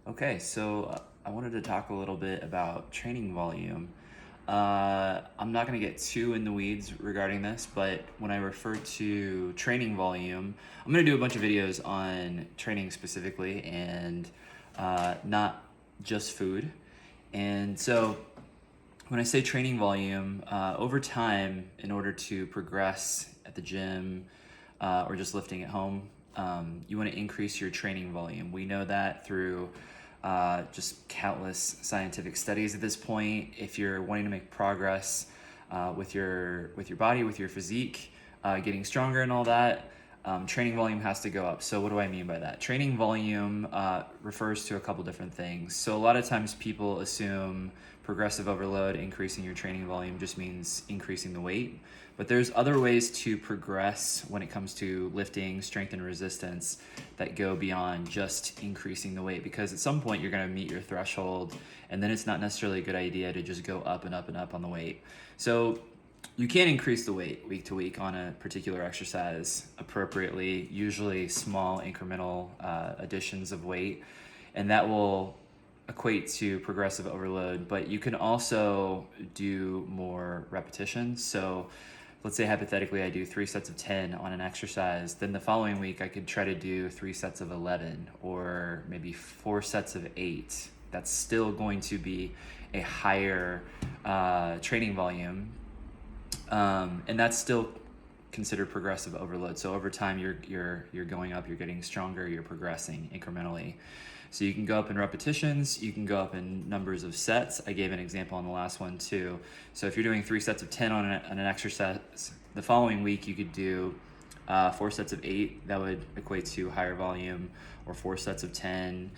I wanted to talk a little bit about training volume. I'm not going to get too in the weeds regarding this, but when I refer to training volume, I'm going to do a bunch of videos on training specifically and not just food. And so when I say training volume, over time, in order to progress at the gym or just lifting at home, you want to increase your training volume. We know that through just countless scientific studies at this point. If you're wanting to make progress with your body, with your physique, getting stronger and all that, training volume has to go up. So what do I mean by that? Training volume refers to a couple different things. So a lot of times people assume progressive overload, increasing your training volume, just means increasing the weight. But there's other ways to progress when it comes to lifting, strength, and resistance that go beyond just increasing the weight, because at some point you're going to meet your threshold, and then it's not necessarily a good idea to just go up and up and up on the weight. So you can increase the weight week to week on a particular exercise appropriately, usually small incremental additions of weight, and that will equate to progressive overload. But you can also do more repetitions. So let's say hypothetically I do 3 sets of 10 on an exercise, then the following week I could try to do 3 sets of 11 or maybe 4 sets of 8. That's still going to be a higher training volume, and that's still considered progressive overload. So over time you're going up, you're getting stronger, you're progressing incrementally. So you can go up in repetitions, you can go up in numbers of sets. I gave an example on the last one too. So if you're doing 3 sets of 10 on an exercise, the following week you could do 4 sets of 8. That would equate to higher volume, or 4 sets of 10.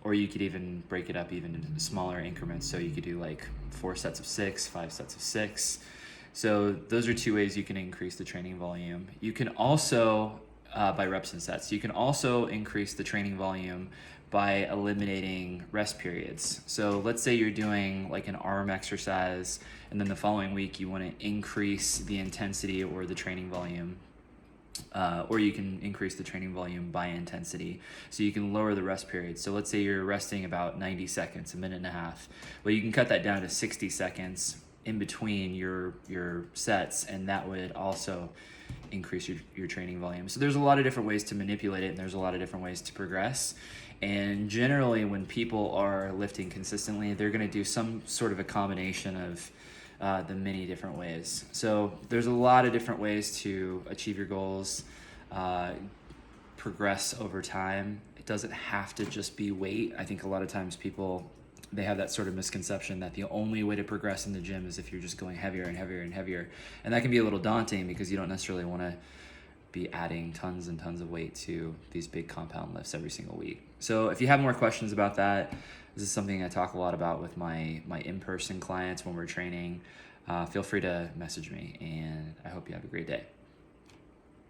Or you could even break it up even into smaller increments. So you could do like 4 sets of 6, 5 sets of 6. So those are 2 ways you can increase the training volume. You can also, by reps and sets, you can also increase the training volume by eliminating rest periods. So let's say you're doing like an arm exercise, and then the following week you want to increase the intensity or the training volume. Or you can increase the training volume by intensity. So you can lower the rest period. So let's say you're resting about 90 seconds, a minute and a half. Well, you can cut that down to 60 seconds in between your sets, and that would also increase your training volume. So there's a lot of different ways to manipulate it, and there's a lot of different ways to progress. And generally when people are lifting consistently, they're going to do some sort of a combination of the many different ways. So there's a lot of different ways to achieve your goals, progress over time. It doesn't have to just be weight. I think a lot of times people, they have that sort of misconception that the only way to progress in the gym is if you're just going heavier and heavier and heavier. And that can be a little daunting because you don't necessarily want to be adding tons and tons of weight to these big compound lifts every single week. So if you have more questions about that, this is something I talk a lot about with my in-person clients when we're training. Feel free to message me, and I hope you have a great day.